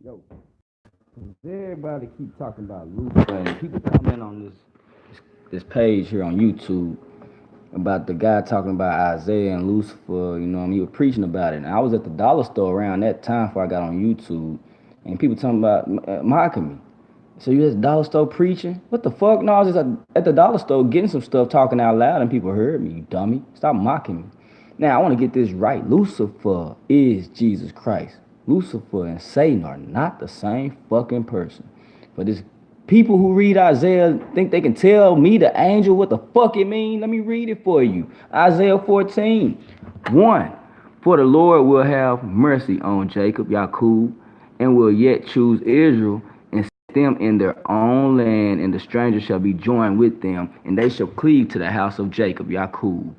Yo, everybody keep talking about Lucifer, and people comment on this page here on YouTube about the guy talking about Isaiah and Lucifer. You know, he was preaching about it. And I was at the dollar store around that time before I got on YouTube, and people talking about mocking me. So you at the dollar store preaching? What the fuck? No, I was just at the dollar store getting some stuff, talking out loud, and people heard me. You dummy! Stop mocking me. Now I want to get this right. Lucifer is Jesus Christ. Lucifer and Satan are not the same fucking person. But this people who read Isaiah think they can tell me, the angel, what the fuck it mean. Let me read it for you. Isaiah 14:1. For the Lord will have mercy on Jacob, Yaqub, and will yet choose Israel and set them in their own land, and the stranger shall be joined with them, and they shall cleave to the house of Jacob, Yaqub.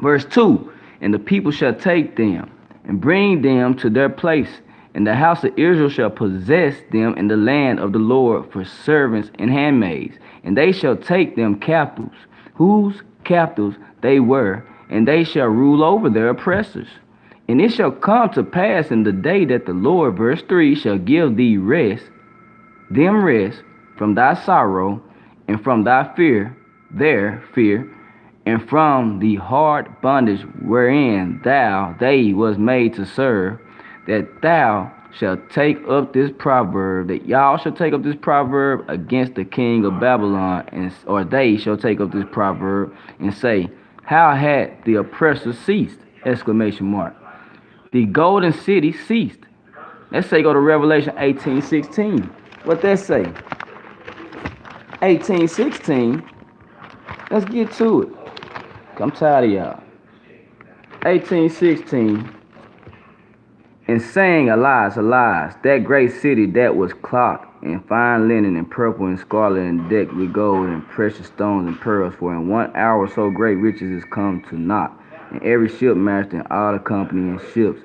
Verse 2. And the people shall take them and bring them to their place, and the house of Israel shall possess them in the land of the Lord for servants and handmaids, and they shall take them captives, whose captives they were, and they shall rule over their oppressors. And it shall come to pass in the day that the Lord, verse 3, shall give thee them rest from thy sorrow, and from thy fear, their fear, and from the hard bondage wherein they was made to serve, that thou shalt take up this proverb, that y'all shall take up this proverb against the king of Babylon, or they shall take up this proverb and say, how had the oppressor ceased? Exclamation mark. The golden city ceased. Let's say go to Revelation 18:16. What that say? 18:16. Let's get to it. I'm tired of y'all. 18:16. And saying, alas, alas, that great city that was clocked in fine linen and purple and scarlet and decked with gold and precious stones and pearls, for in 1 hour so great riches is come to naught. And every shipmaster and all the company and ships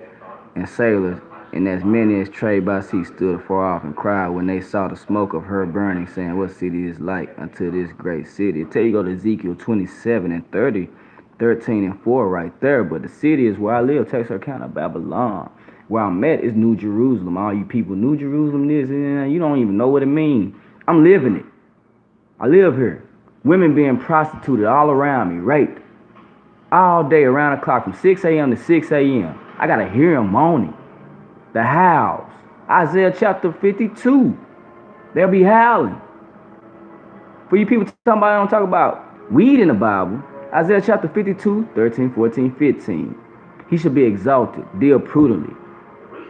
and sailors, and as many as trade by sea, stood afar off and cried when they saw the smoke of her burning, saying, what city is like unto this great city? Until you go to Ezekiel 27:30, 13 and 4 right there. But the city is where I live, Texarkana, Babylon. Where I'm at is New Jerusalem. All you people, New Jerusalem this and you don't even know what it means. I'm living it. I live here. Women being prostituted all around me, raped. All day around the clock from 6 a.m. to 6 a.m. I gotta hear them moaning. The howls. Isaiah chapter 52. They'll be howling. For you people talking about, I don't talk about weed in the Bible. Isaiah chapter 52, 13, 14, 15. He shall be exalted, deal prudently,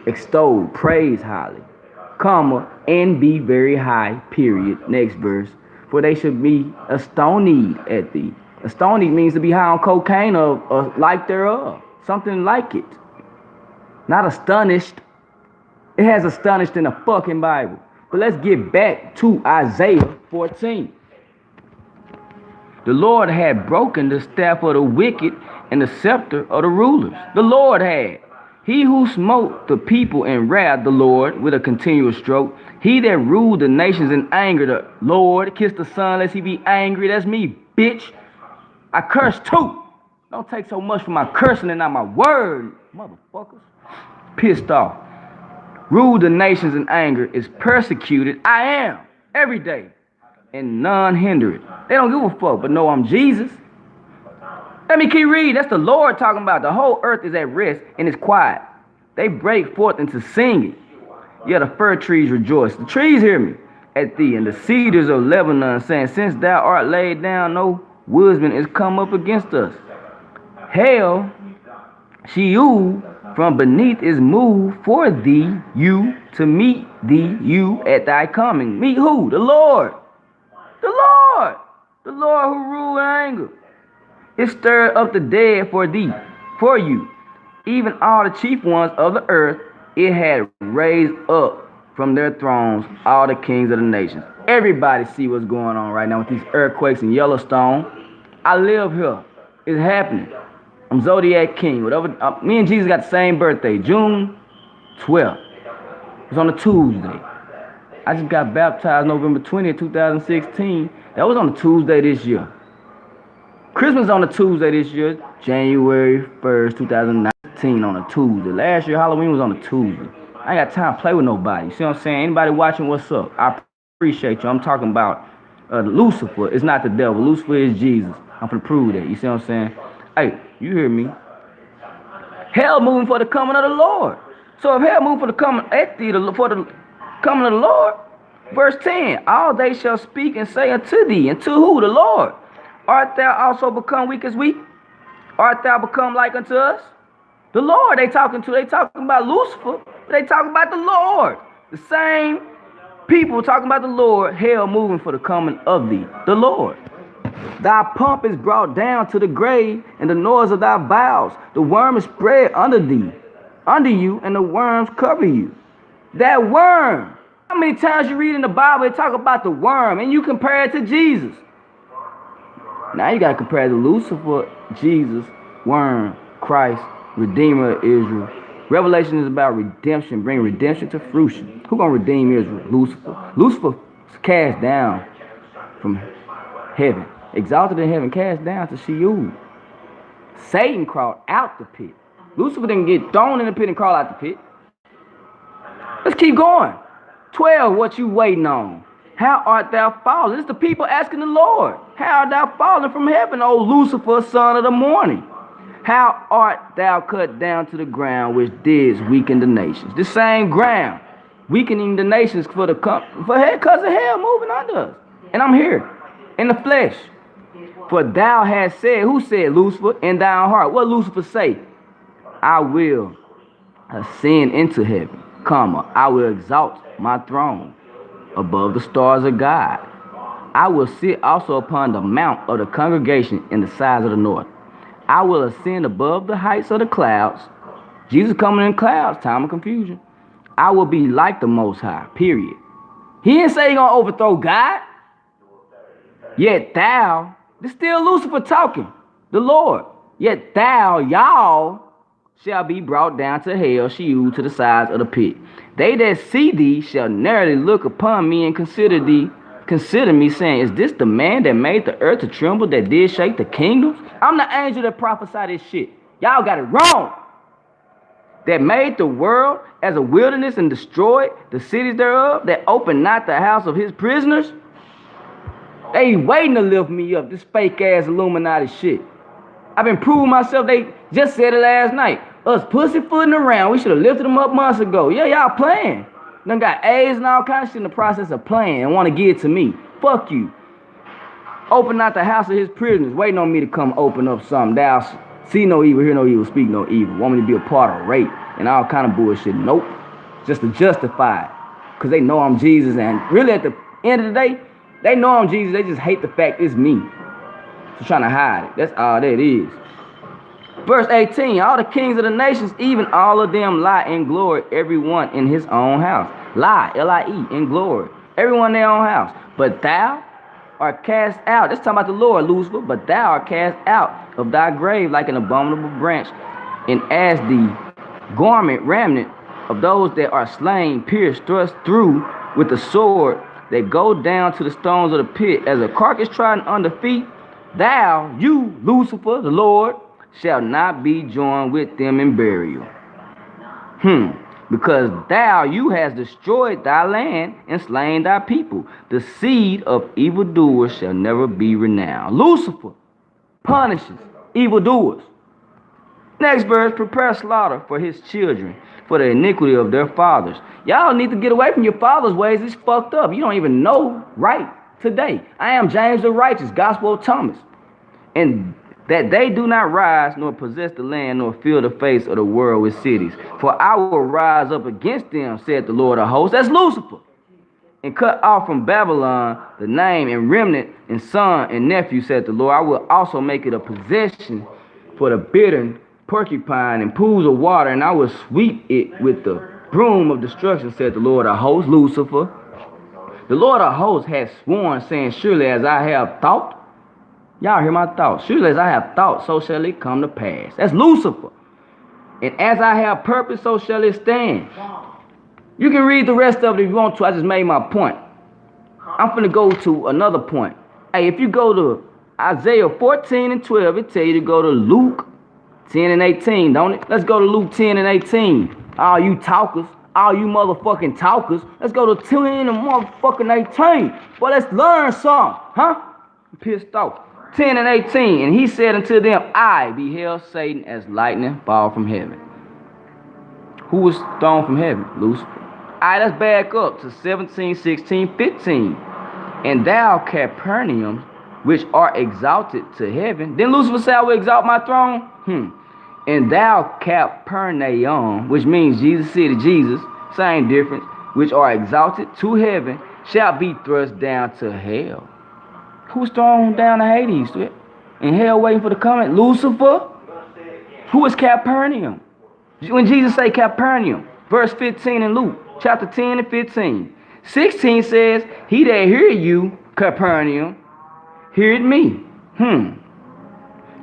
extolled, praise highly, comma, and be very high, period. Next verse. For they shall be astonied at thee. Astonied means to be high on cocaine or like thereof. Something like it. Not astonished. It has astonished in the fucking Bible. But let's get back to Isaiah 14. The Lord had broken the staff of the wicked and the scepter of the rulers. The Lord had. He who smote the people in wrath, the Lord, with a continual stroke. He that ruled the nations in anger, the Lord. Kiss the Son lest he be angry. That's me, bitch. I curse too. Don't take so much for my cursing and not my word, motherfuckers. Pissed off. Rule the nations in anger, is persecuted. I am every day, and none hinder it. They don't give a fuck, but know I'm Jesus. Let me keep reading. That's the Lord talking about. The whole earth is at rest and it's quiet. They break forth into singing. Yeah, the fir trees rejoice. The trees hear me at thee, and the cedars of Lebanon, saying, since thou art laid down, no woodsman is come up against us. Hail, Sheol, from beneath is moved for thee, you, to meet thee, you, at thy coming. Meet who? The Lord. The Lord. The Lord who ruled in anger. It stirred up the dead for thee, for you. Even all the chief ones of the earth, it had raised up from their thrones all the kings of the nations. Everybody see what's going on right now with these earthquakes in Yellowstone. I live here. It's happening. I'm Zodiac King. Whatever. Me and Jesus got the same birthday, June 12th. It's on a Tuesday. I just got baptized November 20th, 2016. That was on a Tuesday this year. Christmas on a Tuesday this year, January 1st, 2019 on a Tuesday. Last year, Halloween was on a Tuesday. I ain't got time to play with nobody. You see what I'm saying? Anybody watching, what's up? I appreciate you. I'm talking about Lucifer. It's not the devil. Lucifer is Jesus. I'm finna prove that. You see what I'm saying? Hey, you hear me? Hell moving for the coming of the Lord. So if hell moving for the coming for the coming of the Lord, verse 10, all they shall speak and say unto thee, and to who? The Lord. Art thou also become weak as we? Art thou become like unto us? The Lord they talking to. They talking about Lucifer. They talking about the Lord. The same people talking about the Lord. Hell moving for the coming of thee, the Lord. Thy pomp is brought down to the grave, and the noise of thy bowels. The worm is spread under thee, under you, and the worms cover you. That worm. How many times you read in the Bible, they talk about the worm, and you compare it to Jesus. Now you got to compare the Lucifer, Jesus, worm, Christ, Redeemer of Israel. Revelation is about redemption, bringing redemption to fruition. Who gonna redeem Israel? Lucifer. Lucifer is cast down from heaven, exalted in heaven, cast down to Sheol. Satan crawled out the pit. Lucifer didn't get thrown in the pit and crawl out the pit. Let's keep going. 12, what you waiting on? How art thou fallen? It's the people asking the Lord. How art thou fallen from heaven, O Lucifer, son of the morning? How art thou cut down to the ground, which didst weaken the nations? The same ground, weakening the nations because of hell moving under us. And I'm here, in the flesh. For thou hast said, who said, Lucifer, in thine heart? What Lucifer say? I will ascend into heaven, I will exalt my throne above the stars of God. I will sit also upon the mount of the congregation in the sides of the north. I will ascend above the heights of the clouds. Jesus coming in clouds, time of confusion. I will be like the Most High, period. He didn't say he gonna overthrow God. Yet thou, this still Lucifer talking, the Lord. Yet thou, y'all, shall be brought down to hell, Sheol, to the sides of the pit. They that see thee shall narrowly look upon me and consider me, saying, is this the man that made the earth to tremble, that did shake the kingdoms? I'm the angel that prophesied this shit. Y'all got it wrong. That made the world as a wilderness and destroyed the cities thereof, that opened not the house of his prisoners. They waiting to lift me up, this fake ass Illuminati shit. I've been proving myself. They just said it last night. Us pussyfooting around. We should have lifted them up months ago. Yeah, y'all playing. Done got A's and all kinds of shit in the process of playing and want to give it to me. Fuck you. Open not the house of his prisoners, waiting on me to come open up something. Thou see no evil, hear no evil, speak no evil. Want me to be a part of rape and all kind of bullshit. Nope. Just to justify it. Because they know I'm Jesus. And really at the end of the day, they know I'm Jesus. They just hate the fact it's me. So trying to hide it. That's all that is. Verse 18, all the kings of the nations, even all of them lie in glory, everyone in his own house. Lie, L-I-E, in glory. Everyone in their own house. But thou art cast out. That's talking about the Lord, Lucifer. But thou art cast out of thy grave like an abominable branch. And as the garment remnant of those that are slain, pierced, thrust through with the sword, that go down to the stones of the pit, as a carcass trodden under feet, thou, you, Lucifer, the Lord, shall not be joined with them in burial. Because thou, you hast destroyed thy land and slain thy people. The seed of evildoers shall never be renowned. Lucifer punishes evildoers. Next verse, prepare slaughter for his children, for the iniquity of their fathers. Y'all need to get away from your father's ways. It's fucked up. You don't even know right today. I am James the Righteous, Gospel of Thomas. And that they do not rise, nor possess the land, nor fill the face of the world with cities. For I will rise up against them, said the Lord of hosts. That's Lucifer. And cut off from Babylon the name and remnant and son and nephew, said the Lord. I will also make it a possession for the bittern, porcupine, and pools of water, and I will sweep it with the broom of destruction, said the Lord of hosts, Lucifer. The Lord of hosts has sworn, saying, surely as I have thought, y'all hear my thoughts. Surely as I have thought, so shall it come to pass. That's Lucifer. And as I have purpose, so shall it stand. You can read the rest of it if you want to. I just made my point. I'm finna go to another point. Hey, if you go to Isaiah 14 and 12, it tell you to go to Luke 10 and 18, don't it? Let's go to Luke 10 and 18. All you talkers, All you motherfucking talkers, let's go to 10 and motherfucking 18. But let's learn something, huh? I'm pissed off. 10 and 18. And he said unto them, I beheld Satan as lightning fall from heaven. Who was thrown from heaven? Lucifer. All right, let's back up to 17, 16, 15. And thou, Capernaum, which art exalted to heaven. Then Lucifer said, I will exalt my throne. And thou, Capernaum, which means Jesus City, Jesus, same difference, which are exalted to heaven, shall be thrust down to hell. Who's thrown down to Hades? In hell waiting for the coming? Lucifer? Who is Capernaum? When Jesus say Capernaum, verse 15 in Luke, chapter 10 and 15. 16 says, he that hear you, Capernaum, heareth me.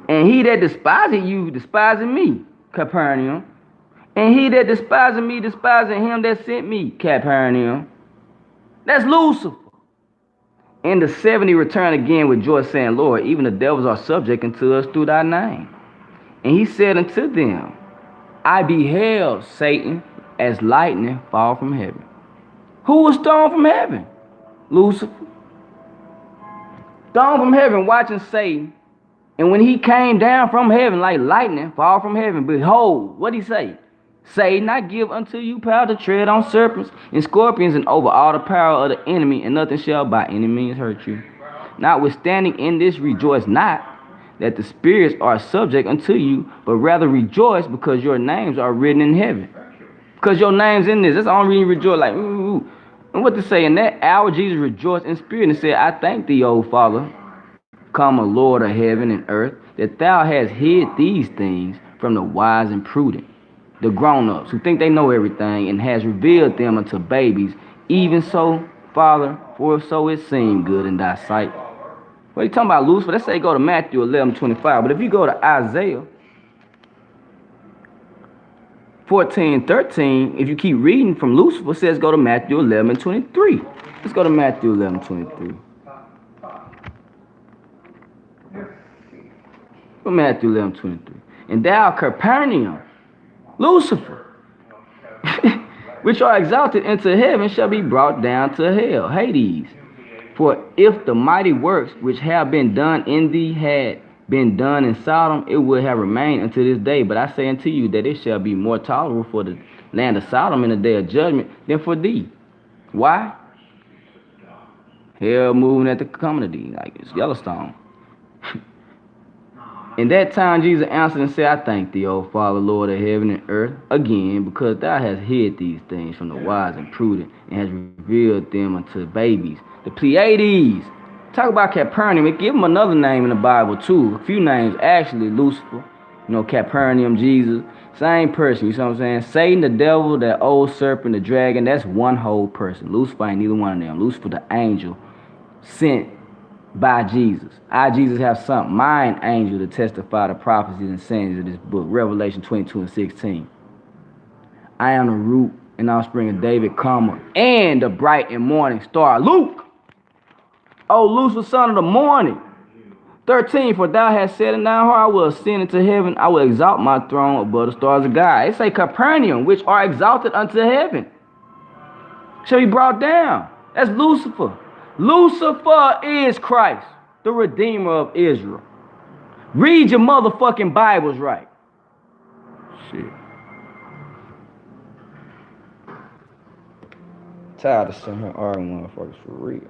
And he that despiseth you, despising me, Capernaum. And he that despiseth me, despising him that sent me, Capernaum. That's Lucifer. And the 70 returned again with joy, saying, Lord, even the devils are subject unto us through thy name. And he said unto them, I beheld Satan as lightning fall from heaven. Who was thrown from heaven? Lucifer. Thrown from heaven, watching Satan. And when he came down from heaven like lightning, fall from heaven, behold, what did he say? Satan, I give unto you power to tread on serpents and scorpions and over all the power of the enemy, and nothing shall by any means hurt you. Notwithstanding in this rejoice not that the spirits are subject unto you, but rather rejoice because your names are written in heaven. Because your name's in this. That's the only reason you rejoice. Like, ooh. And what to say? In that hour, Jesus rejoiced in spirit and said, I thank thee, O Father, come a Lord of heaven and earth, that thou hast hid these things from the wise and prudent, the grown-ups who think they know everything, and has revealed them unto babies. Even so, Father, for so it seemed good in thy sight. What are you talking about, Lucifer? Let's say go to Matthew 11:25. But if you go to Isaiah 14:13, if you keep reading from Lucifer, it says go to Matthew 11:23. Let's go to Matthew 11:23. From Matthew 11:23. And thou, Capernaum, Lucifer, which are exalted into heaven, shall be brought down to hell, Hades. For if the mighty works which have been done in thee had been done in Sodom, it would have remained unto this day. But I say unto you that it shall be more tolerable for the land of Sodom in the day of judgment than for thee. Why? Hell moving at the coming of thee, like it's Yellowstone. In that time Jesus answered and said, I thank thee, O Father, Lord of heaven and earth, again, because thou hast hid these things from the wise and prudent, and hast revealed them unto babies. The Pleiades. Talk about Capernaum. Give him another name in the Bible, too. A few names, actually. Lucifer, Capernaum, Jesus. Same person, you see what I'm saying? Satan, the devil, that old serpent, the dragon, that's one whole person. Lucifer ain't neither one of them. Lucifer, the angel, sent by Jesus. I, Jesus, have sent mine angel to testify the prophecies and sayings of this book. Revelation 22 and 16. I am the root and offspring of David, and the bright and morning star. Luke! O Lucifer, son of the morning. 13, for thou hast said in thine heart, I will ascend into heaven. I will exalt my throne above the stars of God. It say Capernaum, which are exalted unto heaven, shall be brought down. That's Lucifer. Lucifer is Christ, the Redeemer of Israel. Read your motherfucking Bibles right. Shit. Tired of sitting here arguing motherfuckers for real.